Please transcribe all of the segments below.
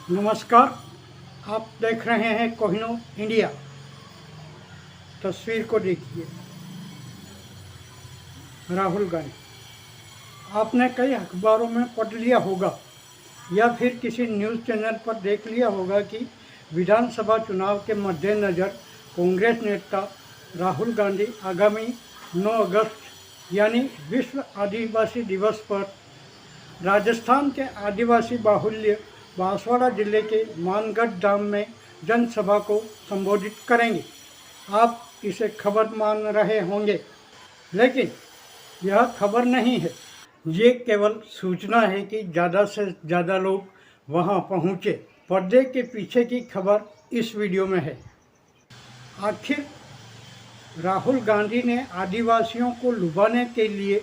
नमस्कार। आप देख रहे हैं कोहिनूर इंडिया। तस्वीर को देखिए। राहुल गांधी, आपने कई अखबारों में पढ़ लिया होगा या फिर किसी न्यूज़ चैनल पर देख लिया होगा कि विधानसभा चुनाव के मद्देनज़र कांग्रेस नेता राहुल गांधी आगामी 9 अगस्त यानी विश्व आदिवासी दिवस पर राजस्थान के आदिवासी बाहुल्य बांसवाड़ा जिले के मानगढ़ धाम में जनसभा को संबोधित करेंगे। आप इसे खबर मान रहे होंगे, लेकिन यह खबर नहीं है। ये केवल सूचना है कि ज़्यादा से ज़्यादा लोग वहां पहुंचे। पर्दे के पीछे की खबर इस वीडियो में है। आखिर राहुल गांधी ने आदिवासियों को लुभाने के लिए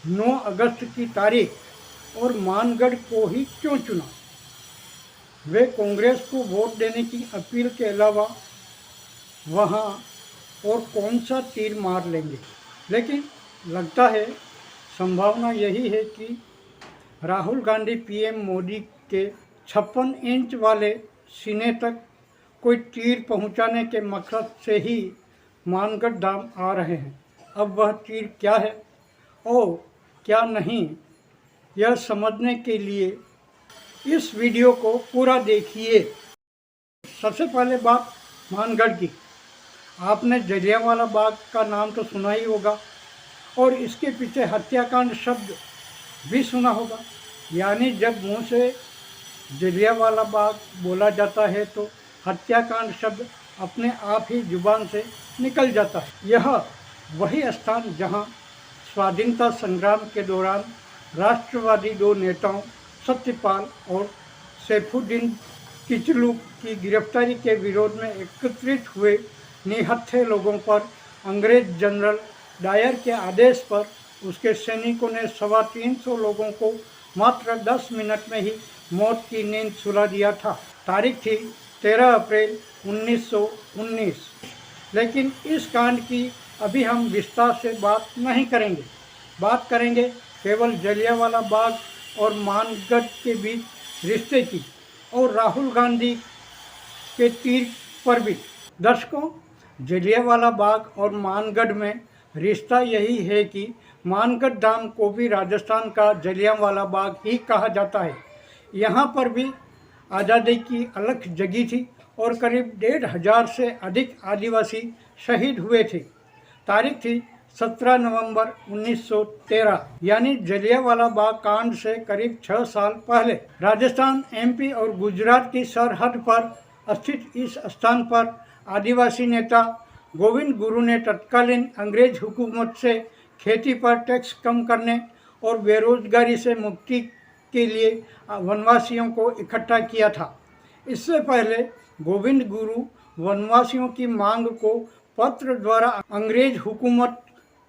9 अगस्त की तारीख और मानगढ़ को ही क्यों चुना? वे कांग्रेस को वोट देने की अपील के अलावा वहां और कौन सा तीर मार लेंगे? लेकिन लगता है संभावना यही है कि राहुल गांधी पीएम मोदी के 56 इंच वाले सीने तक कोई तीर पहुंचाने के मकसद से ही मानगढ़ धाम आ रहे हैं। अब वह तीर क्या है और क्या नहीं, यह समझने के लिए इस वीडियो को पूरा देखिए। सबसे पहले बात मानगढ़ की। आपने जलियांवाला बाग का नाम तो सुना ही होगा और इसके पीछे हत्याकांड शब्द भी सुना होगा। यानी जब मुंह से जलियांवाला बाग बोला जाता है तो हत्याकांड शब्द अपने आप ही जुबान से निकल जाता है। यह वही स्थान जहां स्वाधीनता संग्राम के दौरान राष्ट्रवादी दो नेताओं सत्यपाल और सैफुद्दीन किचलू की गिरफ्तारी के विरोध में एकत्रित हुए निहत्थे लोगों पर अंग्रेज जनरल डायर के आदेश पर उसके सैनिकों ने 350 लोगों को मात्र 10 मिनट में ही मौत की नींद सुला दिया था। तारीख थी 13 अप्रैल 1919। लेकिन इस कांड की अभी हम विस्तार से बात नहीं करेंगे। बात करेंगे केवल जलियांवाला बाग और मानगढ़ के बीच रिश्ते की और राहुल गांधी के तीर पर भी। दर्शकों, जलियांवाला बाग और मानगढ़ में रिश्ता यही है कि मानगढ़ धाम को भी राजस्थान का जलियांवाला बाग ही कहा जाता है। यहाँ पर भी आज़ादी की अलख जगी थी और करीब 1500 से अधिक आदिवासी शहीद हुए थे। तारीख थी 17 नवंबर 1913, यानी जलियांवाला बाग कांड से करीब 6 साल पहले। राजस्थान, एमपी और गुजरात की सरहद पर स्थित इस स्थान पर आदिवासी नेता गोविंद गुरु ने तत्कालीन अंग्रेज हुकूमत से खेती पर टैक्स कम करने और बेरोजगारी से मुक्ति के लिए वनवासियों को इकट्ठा किया था। इससे पहले गोविंद गुरु वनवासियों की मांग को पत्र द्वारा अंग्रेज हुकूमत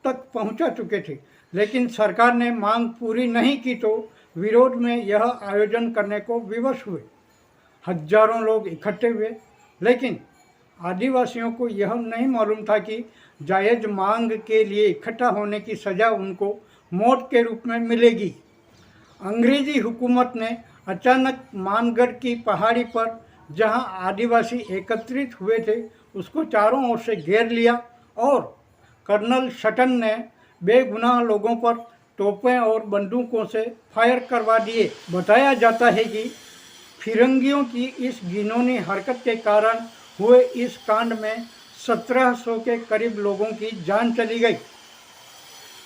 तक पहुंचा चुके थे, लेकिन सरकार ने मांग पूरी नहीं की तो विरोध में यह आयोजन करने को विवश हुए। हजारों लोग इकट्ठे हुए, लेकिन आदिवासियों को यह नहीं मालूम था कि जायज मांग के लिए इकट्ठा होने की सज़ा उनको मौत के रूप में मिलेगी। अंग्रेजी हुकूमत ने अचानक मानगढ़ की पहाड़ी पर जहां आदिवासी एकत्रित हुए थे उसको चारों ओर से घेर लिया और कर्नल सटन ने बेगुनाह लोगों पर तोपें और बंदूकों से फायर करवा दिए। बताया जाता है कि फिरंगियों की इस घिनौनी हरकत के कारण हुए इस कांड में 1700 के करीब लोगों की जान चली गई।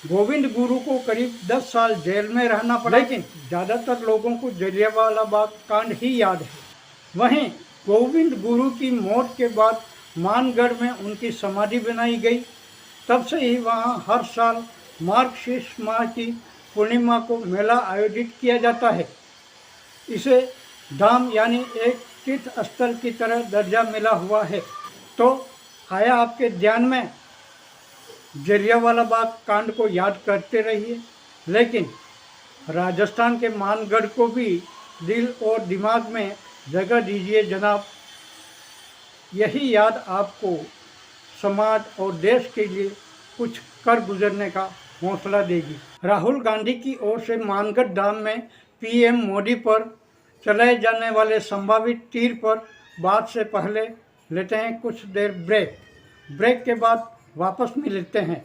गोविंद गुरु को करीब 10 साल जेल में रहना पड़ा, लेकिन ज़्यादातर लोगों को जलियांवाला बाग कांड ही याद है। वहीं गोविंद गुरु की मौत के बाद मानगढ़ में उनकी समाधि बनाई गई। तब से ही वहाँ हर साल मार्गशीर्ष माह की पूर्णिमा को मेला आयोजित किया जाता है। इसे धाम यानी एक तीर्थ स्थल की तरह दर्जा मिला हुआ है। तो आया आपके ध्यान में? जलियांवाला बाग कांड को याद करते रहिए, लेकिन राजस्थान के मानगढ़ को भी दिल और दिमाग में जगह दीजिए जनाब। यही याद आपको समाज और देश के लिए कुछ कर गुजरने का हौसला देगी। राहुल गांधी की ओर से मानगढ़ धाम में पीएम मोदी पर चलाए जाने वाले संभावित तीर पर बात से पहले लेते हैं कुछ देर ब्रेक के बाद वापस मिलते हैं।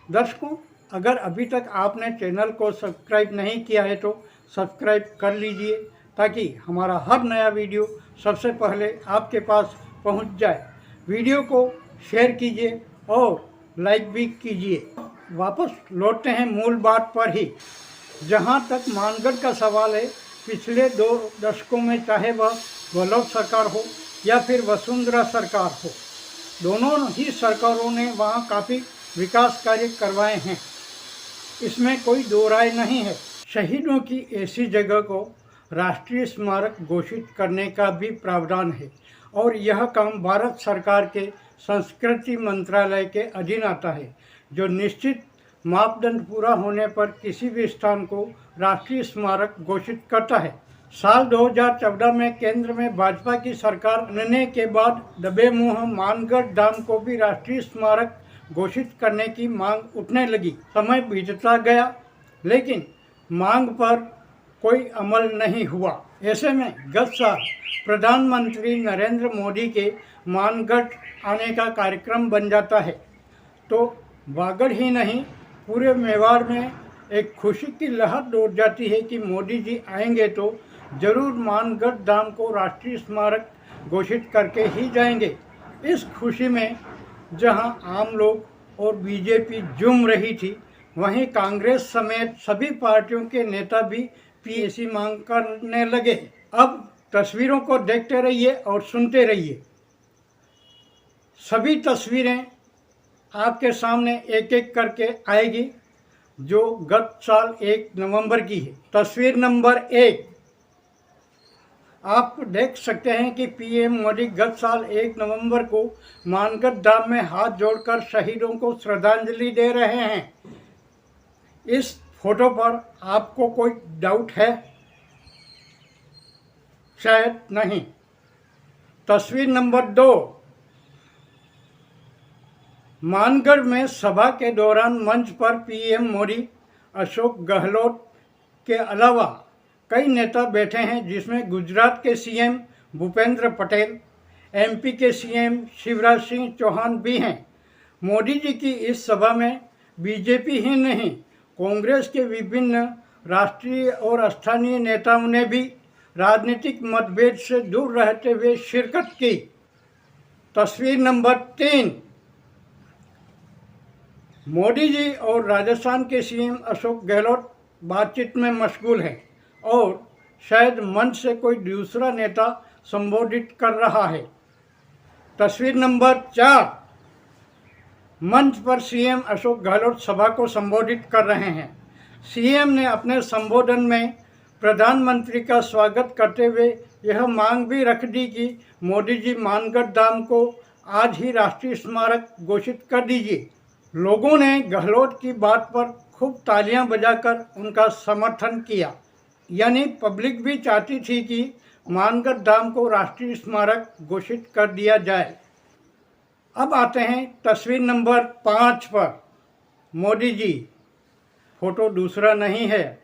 दर्शकों, अगर अभी तक आपने चैनल को सब्सक्राइब नहीं किया है तो सब्सक्राइब कर लीजिए ताकि हमारा हर नया वीडियो सबसे पहले आपके पास पहुंच जाए। वीडियो को शेयर कीजिए और लाइक भी कीजिए। वापस लौटते हैं मूल बात पर ही। जहां तक मानगढ़ का सवाल है, पिछले 2 दशकों में चाहे वह गहलोत सरकार हो या फिर वसुंधरा सरकार हो, दोनों ही सरकारों ने वहां काफ़ी विकास कार्य करवाए हैं, इसमें कोई दो राय नहीं है। शहीदों की ऐसी जगह को राष्ट्रीय स्मारक घोषित करने का भी प्रावधान है और यह काम भारत सरकार के संस्कृति मंत्रालय के अधीन आता है, जो निश्चित मापदंड पूरा होने पर किसी भी स्थान को राष्ट्रीय स्मारक घोषित करता है। साल 2014 में केंद्र में भाजपा की सरकार बनने के बाद दबे मुंह मानगढ़ धाम को भी राष्ट्रीय स्मारक घोषित करने की मांग उठने लगी। समय बीतता गया लेकिन मांग पर कोई अमल नहीं हुआ। ऐसे में गत साल प्रधानमंत्री नरेंद्र मोदी के मानगढ़ आने का कार्यक्रम बन जाता है तो वागड़ ही नहीं, पूरे मेवाड़ में एक खुशी की लहर दौड़ जाती है कि मोदी जी आएंगे तो जरूर मानगढ़ धाम को राष्ट्रीय स्मारक घोषित करके ही जाएंगे। इस खुशी में जहां आम लोग और बीजेपी झूम रही थी, वहीं कांग्रेस समेत सभी पार्टियों के नेता भी ऐसी मांग करने लगे। अब तस्वीरों को देखते रहिए और सुनते रहिए। सभी तस्वीरें आपके सामने एक एक करके आएगी जो गत साल 1 नवंबर की है। तस्वीर नंबर 1, आप देख सकते हैं कि पीएम मोदी गत साल 1 नवंबर को मानगढ़ धाम में हाथ जोड़कर शहीदों को श्रद्धांजलि दे रहे हैं। इस फोटो पर आपको कोई डाउट है? शायद नहीं। तस्वीर नंबर 2, मानगढ़ में सभा के दौरान मंच पर पीएम मोदी, अशोक गहलोत के अलावा कई नेता बैठे हैं, जिसमें गुजरात के सीएम भूपेंद्र पटेल, एमपी के सीएम शिवराज सिंह चौहान भी हैं। मोदी जी की इस सभा में बीजेपी ही नहीं, कांग्रेस के विभिन्न राष्ट्रीय और स्थानीय नेताओं ने भी राजनीतिक मतभेद से दूर रहते हुए शिरकत की। तस्वीर नंबर 3, मोदी जी और राजस्थान के सीएम अशोक गहलोत बातचीत में मशगूल हैं और शायद मंच से कोई दूसरा नेता संबोधित कर रहा है। तस्वीर नंबर 4, मंच पर सीएम अशोक गहलोत सभा को संबोधित कर रहे हैं। सीएम ने अपने संबोधन में प्रधानमंत्री का स्वागत करते हुए यह मांग भी रख दी कि मोदी जी मानगढ़ धाम को आज ही राष्ट्रीय स्मारक घोषित कर दीजिए। लोगों ने गहलोत की बात पर खूब तालियां बजाकर उनका समर्थन किया, यानी पब्लिक भी चाहती थी कि मानगढ़ धाम को राष्ट्रीय स्मारक घोषित कर दिया जाए। अब आते हैं तस्वीर नंबर 5 पर। मोदी जी, फोटो दूसरा नहीं है,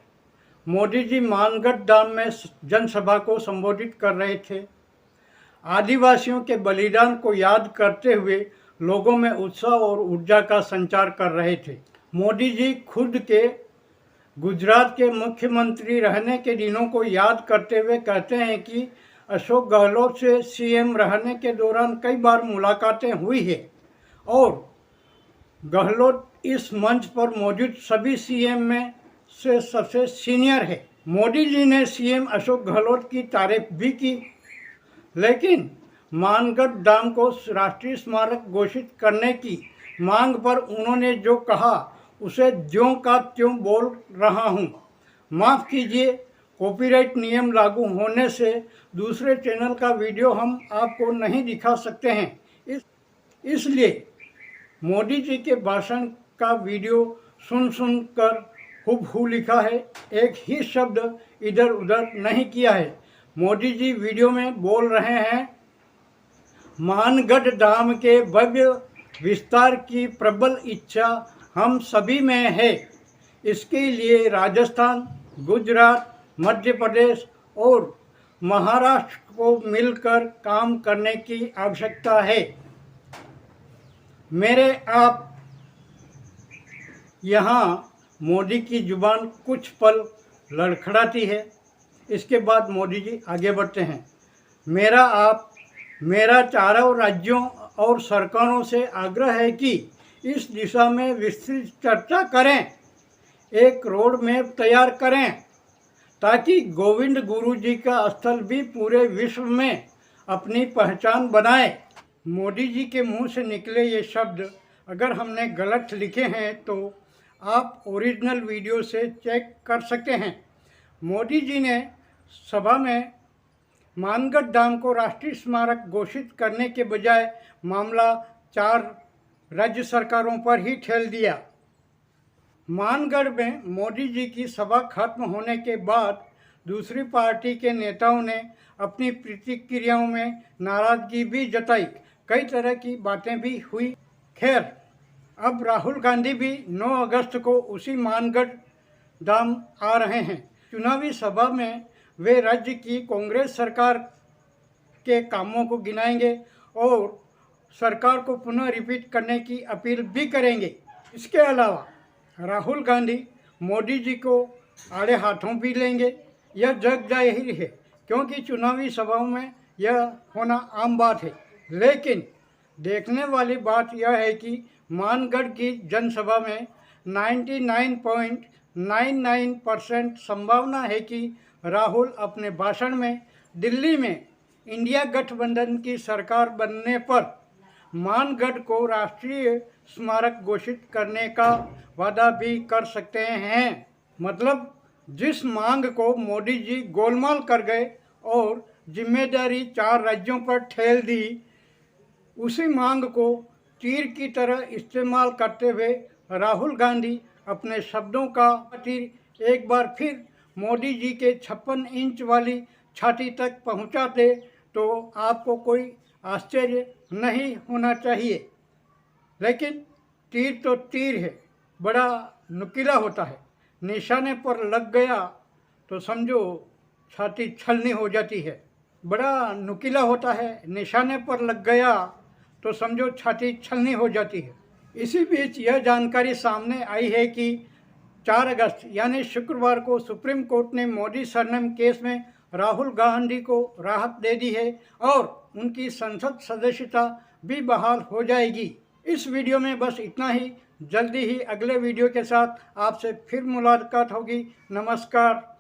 मोदी जी मानगढ़ धाम में जनसभा को संबोधित कर रहे थे। आदिवासियों के बलिदान को याद करते हुए लोगों में उत्साह और ऊर्जा का संचार कर रहे थे। मोदी जी खुद के गुजरात के मुख्यमंत्री रहने के दिनों को याद करते हुए कहते हैं कि अशोक गहलोत से सीएम रहने के दौरान कई बार मुलाकातें हुई है और गहलोत इस मंच पर मौजूद सभी सीएम में से सबसे सीनियर है। मोदी जी ने सीएम अशोक गहलोत की तारीफ भी की, लेकिन मानगढ़ धाम को राष्ट्रीय स्मारक घोषित करने की मांग पर उन्होंने जो कहा उसे ज्यों का त्यों बोल रहा हूँ। माफ़ कीजिए, कॉपीराइट नियम लागू होने से दूसरे चैनल का वीडियो हम आपको नहीं दिखा सकते हैं। इसलिए मोदी जी के भाषण का वीडियो सुन कर हुबहू लिखा है, एक ही शब्द इधर उधर नहीं किया है। मोदी जी वीडियो में बोल रहे हैं, मानगढ़ धाम के भव्य विस्तार की प्रबल इच्छा हम सभी में है। इसके लिए राजस्थान, गुजरात, मध्य प्रदेश और महाराष्ट्र को मिलकर काम करने की आवश्यकता है। मेरे आप यहाँ मोदी की जुबान कुछ पल लड़खड़ाती है, इसके बाद मोदी जी आगे बढ़ते हैं। मेरा चारों राज्यों और सरकारों से आग्रह है कि इस दिशा में विस्तृत चर्चा करें, एक रोड मैप तैयार करें ताकि गोविंद गुरु जी का स्थल भी पूरे विश्व में अपनी पहचान बनाए। मोदी जी के मुंह से निकले ये शब्द अगर हमने गलत लिखे हैं तो आप ओरिजिनल वीडियो से चेक कर सकते हैं। मोदी जी ने सभा में मानगढ़ डैम को राष्ट्रीय स्मारक घोषित करने के बजाय मामला 4 राज्य सरकारों पर ही ठेल दिया। मानगढ़ में मोदी जी की सभा खत्म होने के बाद दूसरी पार्टी के नेताओं ने अपनी प्रतिक्रियाओं में नाराजगी भी जताई, कई तरह की बातें भी हुई। खैर, अब राहुल गांधी भी 9 अगस्त को उसी मानगढ़ डैम आ रहे हैं। चुनावी सभा में वे राज्य की कांग्रेस सरकार के कामों को गिनाएंगे और सरकार को पुनः रिपीट करने की अपील भी करेंगे। इसके अलावा राहुल गांधी मोदी जी को आड़े हाथों भी लेंगे। यह जग जाहिर है क्योंकि चुनावी सभाओं में यह होना आम बात है। लेकिन देखने वाली बात यह है कि मानगढ़ की जनसभा में 99.99% संभावना है कि राहुल अपने भाषण में दिल्ली में इंडिया गठबंधन की सरकार बनने पर मानगढ़ को राष्ट्रीय स्मारक घोषित करने का वादा भी कर सकते हैं। मतलब जिस मांग को मोदी जी गोलमाल कर गए और जिम्मेदारी 4 राज्यों पर ठेल दी, उसी मांग को तीर की तरह इस्तेमाल करते हुए राहुल गांधी अपने शब्दों का तीर एक बार फिर मोदी जी के 56 इंच वाली छाती तक पहुंचाते तो आपको कोई आश्चर्य नहीं होना चाहिए। लेकिन तीर तो तीर है, बड़ा नुकीला होता है। निशाने पर लग गया तो समझो छाती छलनी हो जाती है। बड़ा नुकीला होता है, निशाने पर लग गया तो समझो छाती छलनी हो जाती है। इसी बीच यह जानकारी सामने आई है कि 4 अगस्त यानी शुक्रवार को सुप्रीम कोर्ट ने मोदी सरनेम केस में राहुल गांधी को राहत दे दी है और उनकी संसद सदस्यता भी बहाल हो जाएगी। इस वीडियो में बस इतना ही। जल्दी ही अगले वीडियो के साथ आपसे फिर मुलाकात होगी। नमस्कार।